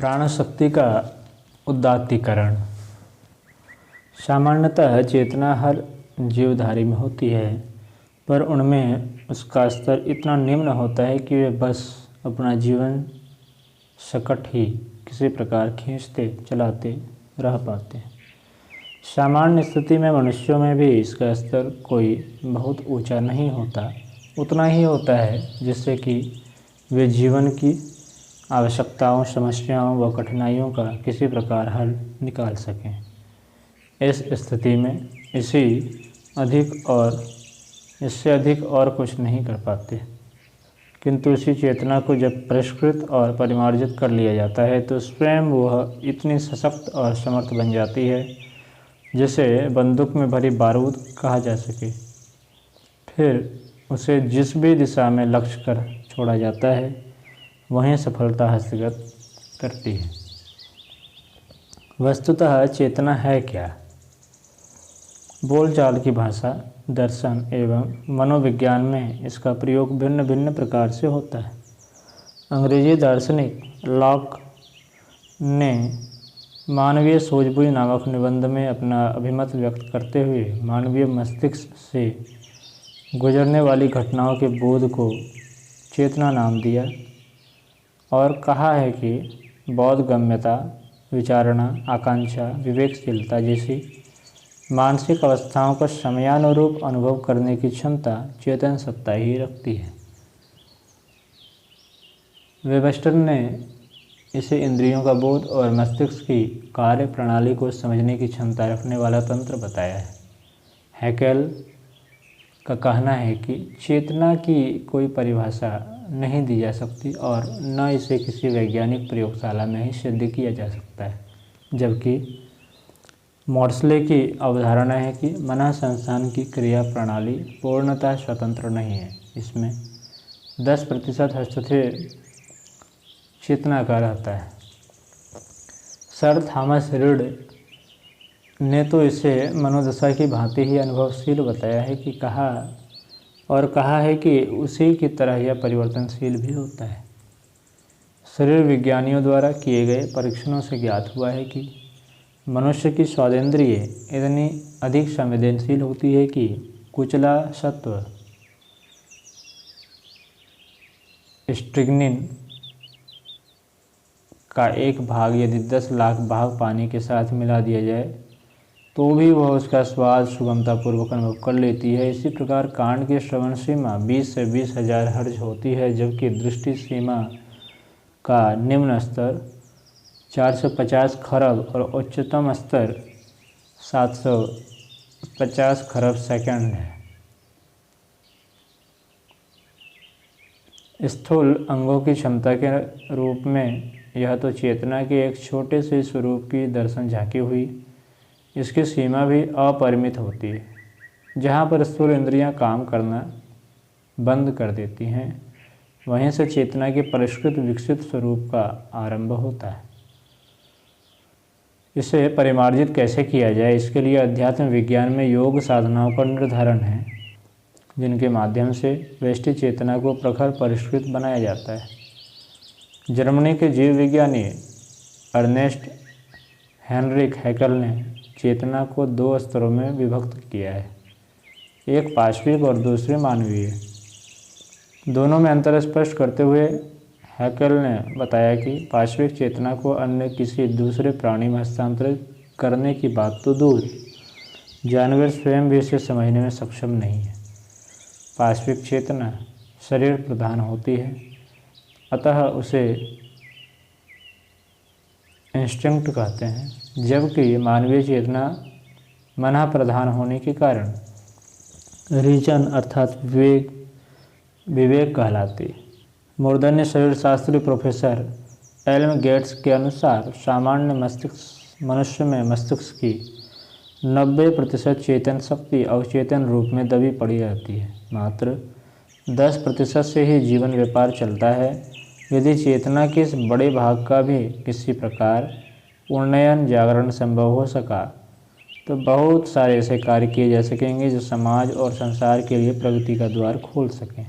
प्राणशक्ति का उदात्तीकरण। सामान्यतः चेतना हर जीवधारी में होती है, पर उनमें उसका स्तर इतना निम्न होता है कि वे बस अपना जीवन सकट ही किसी प्रकार खींचते चलाते रह पाते हैं। सामान्य स्थिति में मनुष्यों में भी इसका स्तर कोई बहुत ऊंचा नहीं होता, उतना ही होता है जिससे कि वे जीवन की आवश्यकताओं, समस्याओं व कठिनाइयों का किसी प्रकार हल निकाल सकें। इस स्थिति में इससे अधिक और कुछ नहीं कर पाते, किंतु इसी चेतना को जब परिष्कृत और परिमार्जित कर लिया जाता है तो स्वयं वह इतनी सशक्त और समर्थ बन जाती है जिसे बंदूक में भरी बारूद कहा जा सके। फिर उसे जिस भी दिशा में लक्ष्य कर छोड़ा जाता है वहीं सफलता हस्तगत करती है। वस्तुतः चेतना है क्या? बोलचाल की भाषा, दर्शन एवं मनोविज्ञान में इसका प्रयोग भिन्न भिन्न प्रकार से होता है। अंग्रेजी दार्शनिक लॉक ने मानवीय सूझबूझ नामक निबंध में अपना अभिमत व्यक्त करते हुए मानवीय मस्तिष्क से गुजरने वाली घटनाओं के बोध को चेतना नाम दिया और कहा है कि बोधगम्यता, विचारणा, आकांक्षा, विवेकशीलता जैसी मानसिक अवस्थाओं का समयानुरूप अनुभव करने की क्षमता चेतन सत्ता ही रखती है। वेबस्टर ने इसे इंद्रियों का बोध और मस्तिष्क की कार्य प्रणाली को समझने की क्षमता रखने वाला तंत्र बताया है। हैकेल का कहना है कि चेतना की कोई परिभाषा नहीं दी जा सकती और न इसे किसी वैज्ञानिक प्रयोगशाला में ही सिद्ध किया जा सकता है, जबकि मॉर्सले की अवधारणा है कि मन संस्थान की क्रिया प्रणाली पूर्णतः स्वतंत्र नहीं है, इसमें 10% हस्तक्षेप चेतना का रहता है। सर थॉमस रीड ने तो इसे मनोदशा की भांति ही अनुभवशील बताया है कि कहा है कि उसी की तरह यह परिवर्तनशील भी होता है। शरीर विज्ञानियों द्वारा किए गए परीक्षणों से ज्ञात हुआ है कि मनुष्य की स्वादेंद्रिय इतनी अधिक संवेदनशील होती है कि कुचला सत्व स्ट्रिग्निन का एक भाग यदि 10 लाख भाग पानी के साथ मिला दिया जाए तो भी वह उसका स्वाद सुगमतापूर्वक अनुभव कर लेती है। इसी प्रकार कांड की श्रवण सीमा 20 से 20,000 हर्ट्ज होती है, जबकि दृष्टि सीमा का निम्न स्तर 450 खरब और उच्चतम स्तर 750 खरब सेकंड है। स्थूल अंगों की क्षमता के रूप में यह तो चेतना के एक छोटे से स्वरूप की दर्शन झांकी हुई, इसकी सीमा भी अपरिमित होती है। जहाँ पर स्थूल इंद्रियाँ काम करना बंद कर देती हैं, वहीं से चेतना के परिष्कृत विकसित स्वरूप का आरंभ होता है। इसे परिमार्जित कैसे किया जाए, इसके लिए अध्यात्म विज्ञान में योग साधनाओं का निर्धारण है, जिनके माध्यम से व्यष्टि चेतना को प्रखर परिष्कृत बनाया जाता है। जर्मनी के जीव विज्ञानी अर्नेस्ट हेनरिक हैकेल ने चेतना को 2 स्तरों में विभक्त किया है, एक पाशविक और दूसरी मानवीय। दोनों में अंतर स्पष्ट करते हुए हैकेल ने बताया कि पाशविक चेतना को अन्य किसी दूसरे प्राणी में हस्तांतरित करने की बात तो दूर, जानवर स्वयं भी इसे समझने में सक्षम नहीं है। पाशविक चेतना शरीर प्रधान होती है, अतः उसे इंस्टिंक्ट कहते हैं, जबकि मानवीय चेतना मन प्रधान होने के कारण रीजन अर्थात विवेक कहलाती। मूर्धन्य शरीर शास्त्री प्रोफेसर एल्म गेट्स के अनुसार सामान्य मनुष्य में मस्तिष्क की 90% चेतन शक्ति अवचेतन रूप में दबी पड़ी रहती है। मात्र 10% से ही जीवन व्यापार चलता है। यदि चेतना के इस बड़े भाग का भी किसी प्रकार उन्नयन जागरण संभव हो सका तो बहुत सारे ऐसे कार्य किए जा सकेंगे जो समाज और संसार के लिए प्रगति का द्वार खोल सकें।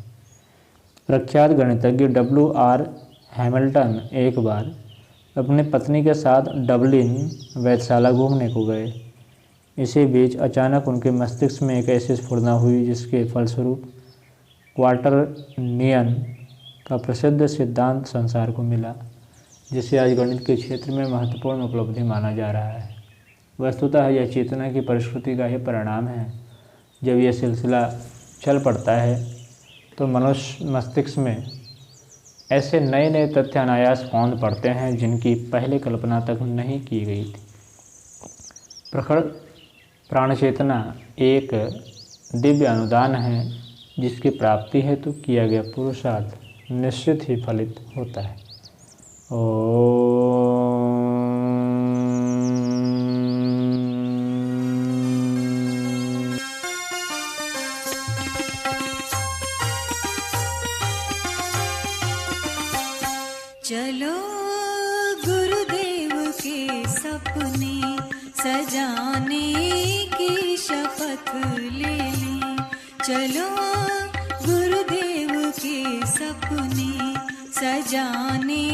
प्रख्यात गणितज्ञ W.R. हैमिल्टन एक बार अपनी पत्नी के साथ डबलिन वेधशाला घूमने को गए। इसी बीच अचानक उनके मस्तिष्क में एक ऐसी स्फुरना हुई जिसके फलस्वरूप क्वार्टरनियन का प्रसिद्ध सिद्धांत संसार को मिला, जिसे आज गणित के क्षेत्र में महत्वपूर्ण उपलब्धि माना जा रहा है। वस्तुतः यह चेतना की परिष्कृति का ही परिणाम है। जब यह सिलसिला चल पड़ता है तो मनुष्य मस्तिष्क में ऐसे नए नए तथ्य अनायास कौंध पड़ते हैं जिनकी पहले कल्पना तक नहीं की गई थी। प्रखर प्राणचेतना एक दिव्य अनुदान है जिसकी प्राप्ति हेतु किया गया पुरुषार्थ निश्चित ही फलित होता है। चलो गुरुदेव के सपने सजाने की शपथ ले लें। चलो गुरुदेव के सपने सजाने